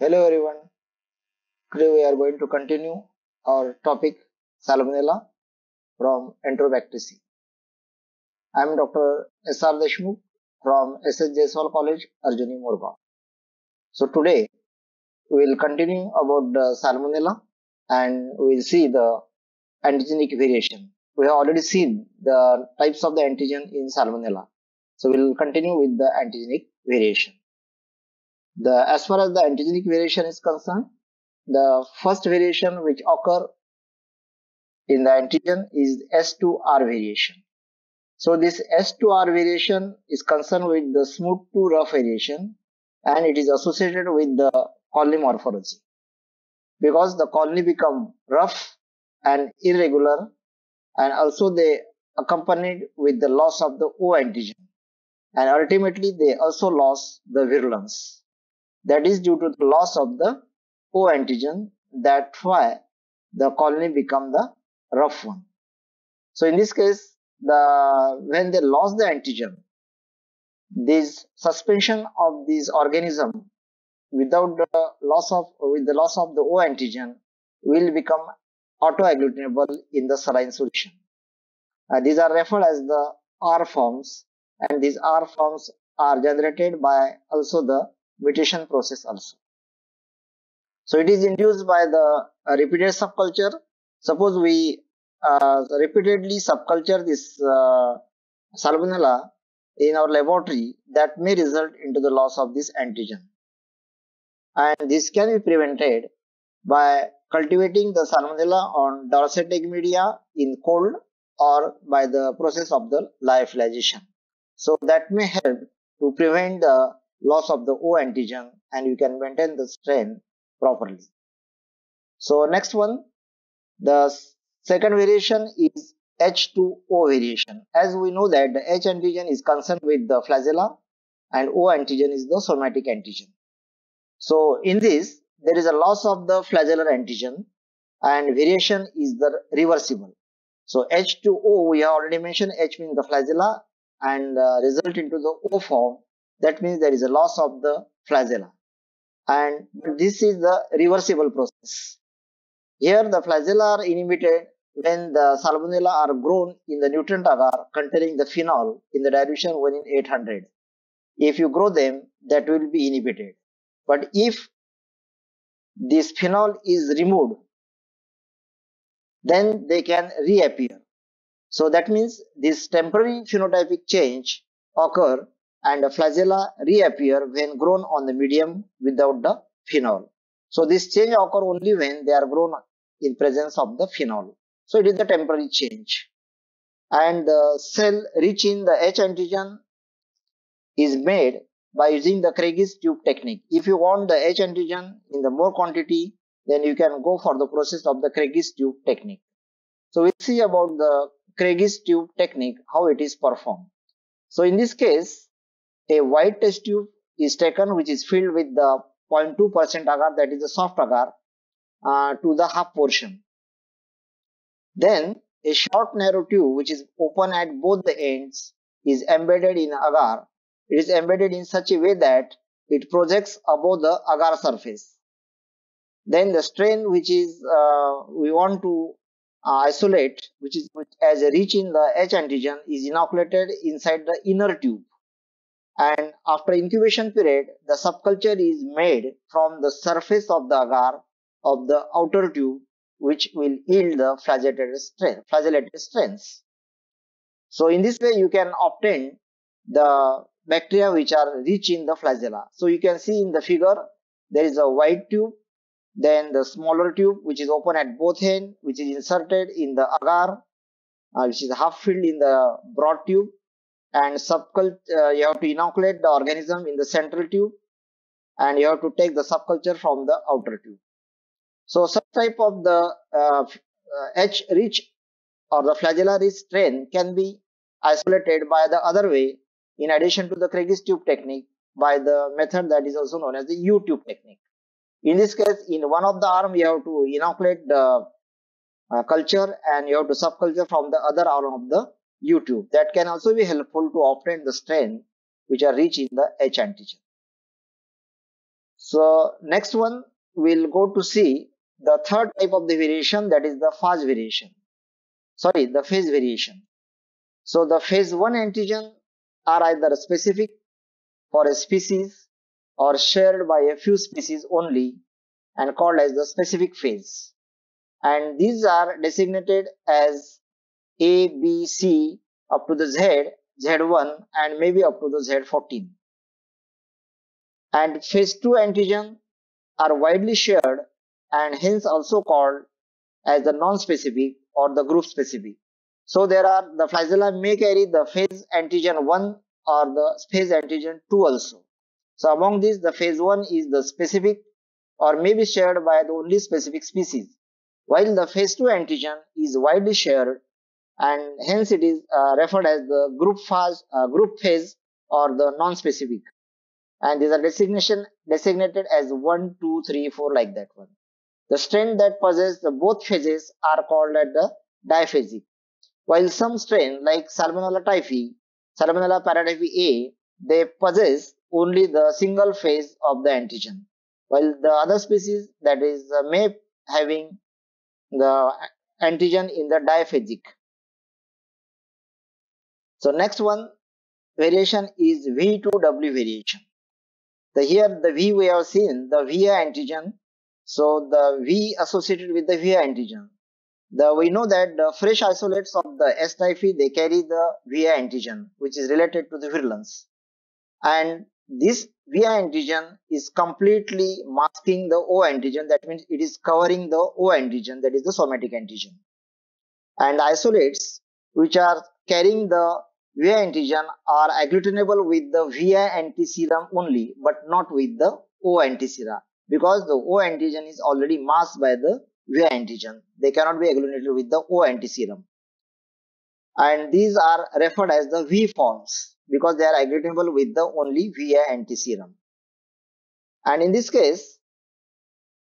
Hello everyone. Today we are going to continue our topic Salmonella from Enterobacteriaceae. I am Dr. S.R. Deshmukh from S.S. Jaiswal College, Arjuni, Morgaon. So today we will continue about the Salmonella and we will see the antigenic variation. We have already seen the types of the antigen in Salmonella. So we will continue with the antigenic variation. As far as the antigenic variation is concerned, the first variation which occur in the antigen is S2R variation. So this S2R variation is concerned with the smooth to rough variation and it is associated with the colony morphology because the colony become rough and irregular and also they accompanied with the loss of the O antigen and ultimately they also lost the virulence. That is due to the loss of the O antigen, that's why the colony become the rough one. So in this case, when they lost the antigen, this suspension of this organism with the loss of the O antigen will become autoagglutinable in the saline solution. These are referred as the R forms, and these R forms are generated by also the mutation process also. So it is induced by the repeated subculture. Suppose we repeatedly subculture this Salmonella in our laboratory, that may result into the loss of this antigen. And this can be prevented by cultivating the Salmonella on Dorset egg media in cold or by the process of the lyophilization. So that may help to prevent the loss of the O antigen and you can maintain the strain properly. So next one, the second variation is H2O variation. As we know that the H antigen is concerned with the flagella and O antigen is the somatic antigen. So in this, there is a loss of the flagellar antigen and variation is the reversible. So H2O, we have already mentioned H means the flagella and result into the O form. That means there is a loss of the flagella. And this is the reversible process. Here the flagella are inhibited when the Salmonella are grown in the nutrient agar containing the phenol in the dilution 1 in 800. If you grow them, that will be inhibited. But if this phenol is removed, then they can reappear. So that means this temporary phenotypic change occur and the flagella reappear when grown on the medium without the phenol. So this change occur only when they are grown in presence of the phenol. So it is the temporary change. And the cell rich in the H antigen is made by using the Craig's tube technique. If you want the H antigen in the more quantity, then you can go for the process of the Craig's tube technique. So we'll see about the Craig's tube technique, how it is performed. So in this case, a white test tube is taken which is filled with the 0.2% agar, that is the soft agar, to the half portion. Then a short narrow tube which is open at both the ends is embedded in agar. It is embedded in such a way that it projects above the agar surface. Then the strain which is we want to isolate, which as a rich in the H antigen, is inoculated inside the inner tube. And after incubation period, the subculture is made from the surface of the agar of the outer tube, which will yield the flagellated strains. So in this way, you can obtain the bacteria which are rich in the flagella. So you can see in the figure, there is a white tube, then the smaller tube which is open at both ends, which is inserted in the agar, which is half filled in the broad tube, and you have to inoculate the organism in the central tube and you have to take the subculture from the outer tube. So such type of the H rich or the flagella rich strain can be isolated by the other way, in addition to the Craig's tube technique, by the method that is also known as the U tube technique. In this case, in one of the arm you have to inoculate the culture and you have to subculture from the other arm of the U tube. That can also be helpful to obtain the strain which are rich in the H antigen. So next one, we'll go to see the third type of the variation, that is the phase variation. Sorry, the phase variation. So the phase 1 antigen are either specific for a species or shared by a few species only and called as the specific phase. And these are designated as A, B, C up to the Z, Z1 and maybe up to the Z14. And phase 2 antigen are widely shared and hence also called as the non-specific or the group specific. So there are the flagella may carry the phase antigen 1 or the phase antigen 2 also. So among these, the phase 1 is the specific or may be shared by the only specific species, while the phase 2 antigen is widely shared and hence it is referred as the group phase or the non-specific. And these are designated as 1, 2, 3, 4 like that one. The strain that possess the both phases are called as the diphasic, while some strain like Salmonella typhi, Salmonella paratyphi A, they possess only the single phase of the antigen, while the other species that is may having the antigen in the diphasic. So next one variation is V2W variation. Here the V we have seen the VI antigen. So the V associated with the VI antigen. We know that the fresh isolates of the S typhi, they carry the VI antigen, which is related to the virulence. And this VI antigen is completely masking the O antigen. That means it is covering the O antigen, that is the somatic antigen. And isolates which are carrying the VI antigen are agglutinable with the VI antiserum only, but not with the O antisera, because the O antigen is already masked by the VI antigen. They cannot be agglutinated with the O antiserum. And these are referred as the V forms because they are agglutinable with the only VI antiserum. And in this case,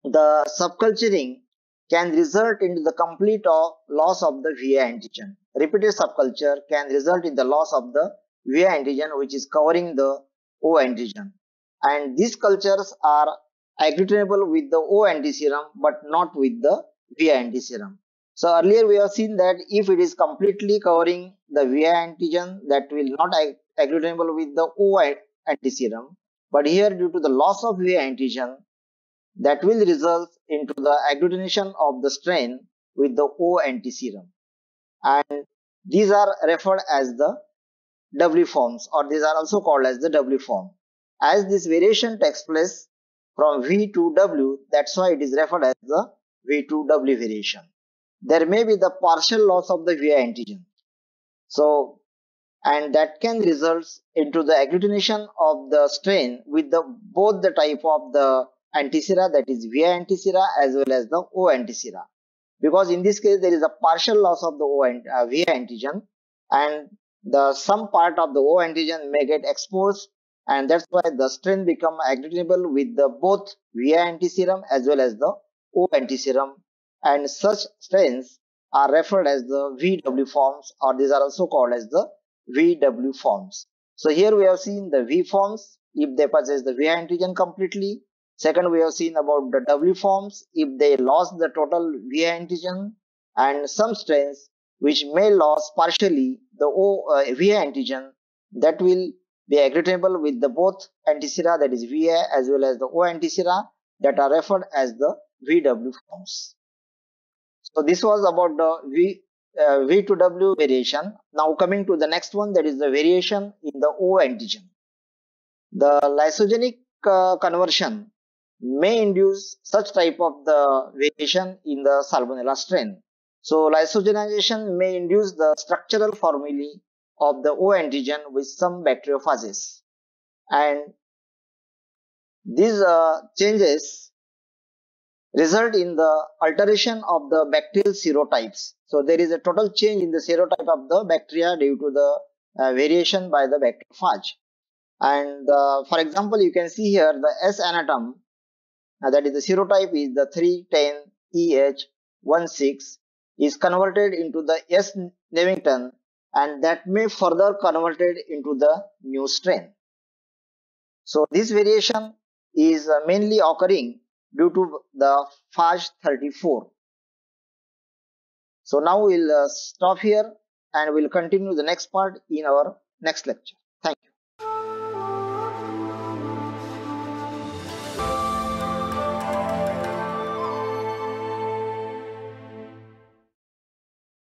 the subculturing can result in the complete loss of the VI antigen. Repeated subculture can result in the loss of the VI antigen which is covering the O antigen. And these cultures are agglutinable with the O antiserum but not with the VI antiserum. So earlier we have seen that if it is completely covering the VI antigen, that will not agglutinable with the O antiserum. But here, due to the loss of VI antigen, that will result into the agglutination of the strain with the O antiserum. And these are referred as the W forms, or these are also called as the W form. As this variation takes place from V to W, that's why it is referred as the V to W variation. There may be the partial loss of the VI antigen. So, and that can result into the agglutination of the strain with both the type of the antisera, that is VI antisera as well as the O antisera. Because in this case there is a partial loss of the VI antigen and some part of the O antigen may get exposed, and that's why the strain become agglutinable with both VI antiserum as well as the O antiserum, and such strains are referred as the VW forms, or these are also called as the VW forms. So here we have seen the V forms if they possess the VI antigen completely. Second, we have seen about the W forms if they lost the total VI antigen, and some strains which may lose partially the VI antigen, that will be agglutinable with the both antisera, that is VI as well as the O antisera, that are referred as the VW forms. So this was about the V to W variation. Now coming to the next one, that is the variation in the O antigen. The lysogenic conversion may induce such type of the variation in the Salmonella strain. So lysogenization may induce the structural formulae of the O antigen with some bacteriophages, and these changes result in the alteration of the bacterial serotypes. So there is a total change in the serotype of the bacteria due to the variation by the bacteriophage. And for example, you can see here the S anatome, that is the serotype is the 310EH16, is converted into the S Nevington, and that may further converted into the new strain. So this variation is mainly occurring due to the FASH34. So now we'll stop here and we'll continue the next part in our next lecture.